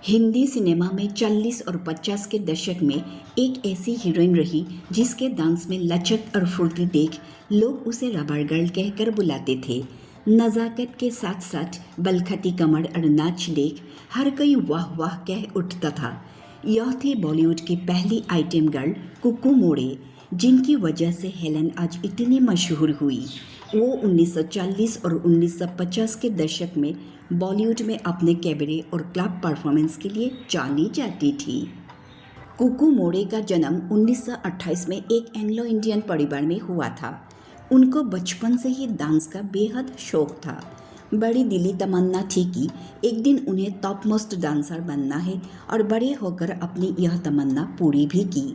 Hindi cinema में 40 और 50 के दशक में एक ऐसी हीरोइन रही जिसके डांस में लचक और फुर्ती देख लोग उसे रबर गर्ल कहकर बुलाते थे। नज़ाकत के साथ साथ बलखती कमर और नाच देख हर कोई वाह वाह कह उठता था। यह थी बॉलीवुड की पहली आइटम गर्ल कुकू मोड़े, जिनकी वजह से हेलन आज इतनी मशहूर हुई। वो 1940 और 1950 के दशक में बॉलीवुड में अपने कैबरे और क्लब परफॉर्मेंस के लिए जानी जाती थी। कुकू मोड़े का जन्म 1928 में एक एंग्लो इंडियन परिवार में हुआ था। उनको बचपन से ही डांस का बेहद शौक था। बड़ी दिली तमन्ना थी कि एक दिन उन्हें टॉप मोस्ट डांसर बनना है और बड़े होकर अपनी यह तमन्ना पूरी भी की।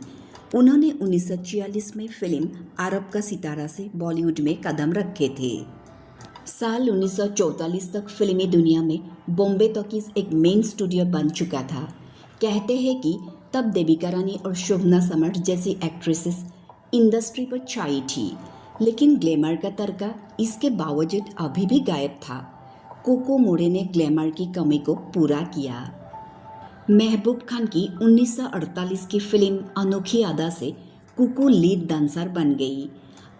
उन्होंने 1946 में फिल्म अरब का सितारा से बॉलीवुड में कदम रखे थे। साल 1944 तक फिल्मी दुनिया में बॉम्बे टॉकीज एक मेन स्टूडियो बन चुका था। कहते हैं कि तब देविका रानी और शोभना समर्थ जैसी एक्ट्रेसेस इंडस्ट्री पर छाई थी, लेकिन ग्लैमर का तड़का इसके बावजूद अभी भी गायब था। कुकू मोड़े ने ग्लैमर की कमी को पूरा किया। महबूब खान की 1948 की फिल्म अनोखी अदा से कुकू लीड डांसर बन गई।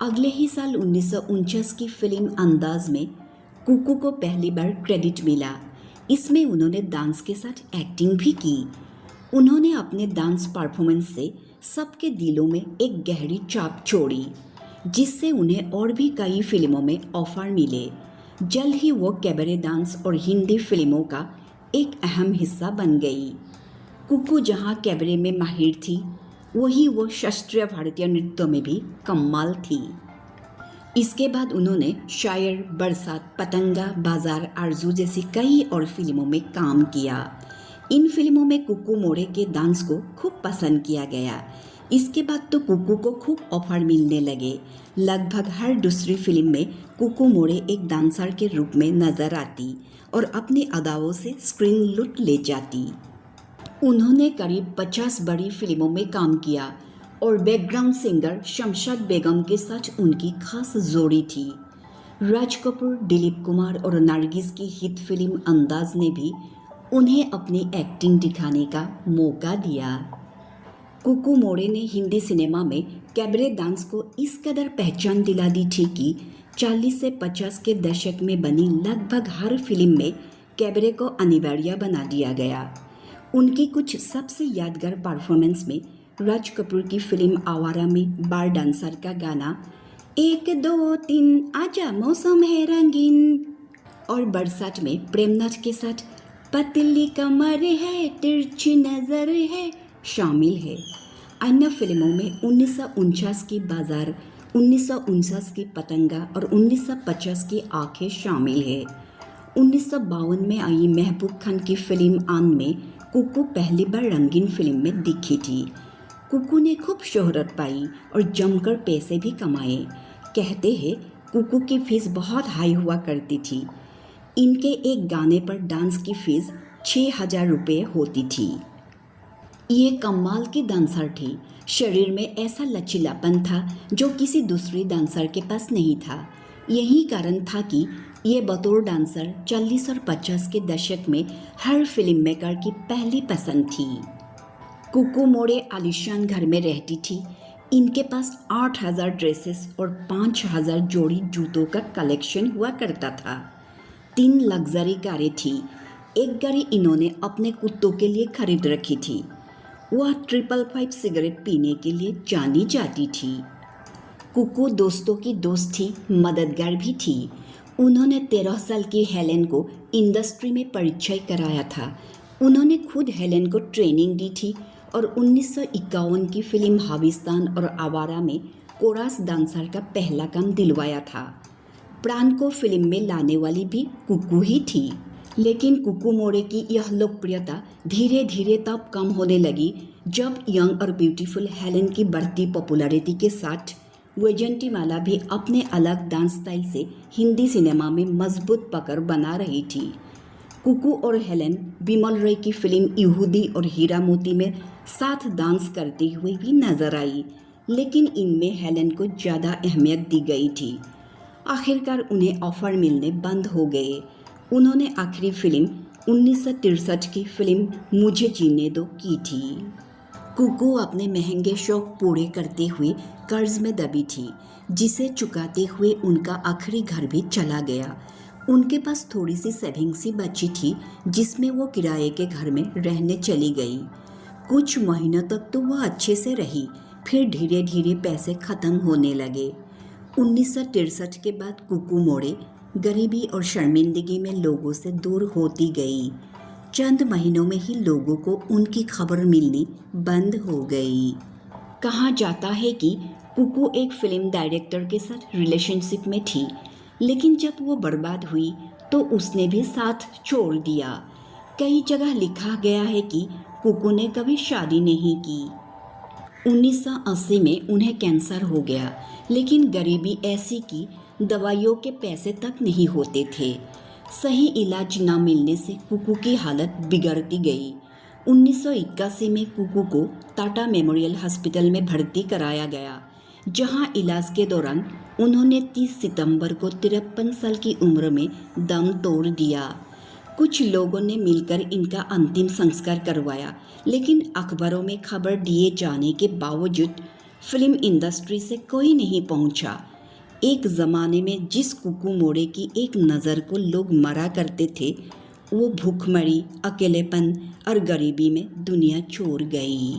अगले ही साल 1949 की फिल्म अंदाज में कुकू को पहली बार क्रेडिट मिला। इसमें उन्होंने डांस के साथ एक्टिंग भी की। उन्होंने अपने डांस परफॉर्मेंस से सबके दिलों में एक गहरी छाप छोड़ी, जिससे उन्हें और भी कई फिल्मों में ऑफर मिले। जल्द ही वो कैबरे डांस और हिंदी फिल्मों का एक अहम हिस्सा बन गई। कुकू जहाँ कैबरे में माहिर थी, वही वो शास्त्रीय भारतीय नृत्यों में भी कमाल थी। इसके बाद उन्होंने शायर, बरसात, पतंगा, बाजार, आरजू जैसी कई और फिल्मों में काम किया। इन फिल्मों में कुकू मोड़े के डांस को खूब पसंद किया गया। इसके बाद तो कुकू को खूब ऑफर मिलने लगे। लगभग हर दूसरी फिल्म में कुकू मोड़े एक डांसर के रूप में नजर आती और अपनी अदाओं से स्क्रीन लूट ले जाती। उन्होंने करीब 50 बड़ी फिल्मों में काम किया और बैकग्राउंड सिंगर शमशाद बेगम के साथ उनकी खास जोड़ी थी। राज कपूर, दिलीप कुमार और नरगिस की हिट फिल्म अंदाज ने भी उन्हें अपनी एक्टिंग दिखाने का मौका दिया। कुकू मोड़े ने हिंदी सिनेमा में कैबरे डांस को इस कदर पहचान दिला दी थी कि 40 से 50 के दशक में बनी लगभग हर फिल्म में कैबरे को अनिवार्य बना दिया गया। उनकी कुछ सबसे यादगार परफॉर्मेंस में राज कपूर की फिल्म आवारा में बार डांसर का गाना 1 2 3 आजा मौसम है रंगीन और बरसात में प्रेमनाथ के साथ पतली कमर है तिरछी नजर है शामिल है। अन्य फिल्मों में 1949 की बाजार, 1949 की पतंगा और 1950 की आंखें शामिल है। 1952 में आई महबूब खान की फिल्म आन में कुकू पहली बार रंगीन फिल्म में दिखी थी। कुकू ने खूब शोहरत पाई और जमकर पैसे भी कमाए। कहते हैं कुकू की फीस बहुत हाई हुआ करती थी। इनके एक गाने पर डांस की फीस 6,000 रुपये होती थी। ये कमाल की डांसर थी। शरीर में ऐसा लचीलापन था जो किसी दूसरी डांसर के पास नहीं था। यही कारण था कि ये बतौर डांसर 40 और 50 के दशक में हर फिल्म मेकर की पहली पसंद थी। कुकू मोड़े आलीशान घर में रहती थी। इनके पास 8,000 ड्रेसेस और 5,000 जोड़ी जूतों का कलेक्शन हुआ करता था। 3 लग्जरी कारें थी। एक गाड़ी इन्होंने अपने कुत्तों के लिए खरीद रखी थी। वह 555 सिगरेट पीने के लिए जानी जाती थी। कुकू दोस्तों की दोस्त थी, मददगार भी थी। उन्होंने 13 साल की हेलेन को इंडस्ट्री में परिचय कराया था। उन्होंने खुद हेलेन को ट्रेनिंग दी थी और 1951 की फिल्म हाविस्तान और आवारा में कोरस डांसर का पहला काम दिलवाया था। प्राण को फिल्म में लाने वाली भी कुकू ही थी। लेकिन कुकू मोड़े की यह लोकप्रियता धीरे धीरे तब कम होने लगी जब यंग और ब्यूटीफुल हेलेन की बढ़ती पॉपुलैरिटी के साथ वैजयंतीमाला भी अपने अलग डांस स्टाइल से हिंदी सिनेमा में मजबूत पकड़ बना रही थी। कुकू और हेलेन बिमल रॉय की फिल्म यहूदी और हीरा मोती में साथ डांस करती हुई भी नजर आई, लेकिन इनमें हेलेन को ज़्यादा अहमियत दी गई थी। आखिरकार उन्हें ऑफर मिलने बंद हो गए। उन्होंने आखिरी फिल्म 1963 की फिल्म मुझे जीने दो की थी। कुकू अपने महंगे शौक पूरे करते हुए कर्ज में दबी थी, जिसे चुकाते हुए उनका आखिरी घर भी चला गया। उनके पास थोड़ी सी सेविंग्स ही बची थी, जिसमें वो किराए के घर में रहने चली गई। कुछ महीनों तक तो वह अच्छे से रही, फिर धीरे धीरे पैसे खत्म होने लगे। 1963 के बाद कुकू मोड़े गरीबी और शर्मिंदगी में लोगों से दूर होती गई। चंद महीनों में ही लोगों को उनकी खबर मिलनी बंद हो गई। कहा जाता है कि कुकू एक फिल्म डायरेक्टर के साथ रिलेशनशिप में थी, लेकिन जब वो बर्बाद हुई तो उसने भी साथ छोड़ दिया। कई जगह लिखा गया है कि कुकू ने कभी शादी नहीं की। 1980 में उन्हें कैंसर हो गया, लेकिन गरीबी ऐसी कि दवाइयों के पैसे तक नहीं होते थे। सही इलाज न मिलने से कुकू की हालत बिगड़ती गई। 1981 में कुकू को टाटा मेमोरियल हॉस्पिटल में भर्ती कराया गया, जहां इलाज के दौरान उन्होंने 30 सितंबर को 53 साल की उम्र में दम तोड़ दिया। कुछ लोगों ने मिलकर इनका अंतिम संस्कार करवाया, लेकिन अखबारों में खबर दिए जाने के बावजूद फिल्म इंडस्ट्री से कोई नहीं पहुंचा। एक ज़माने में जिस कुकू मोड़े की एक नज़र को लोग मरा करते थे, वो भूखमरी, अकेलेपन और गरीबी में दुनिया छोड़ गई।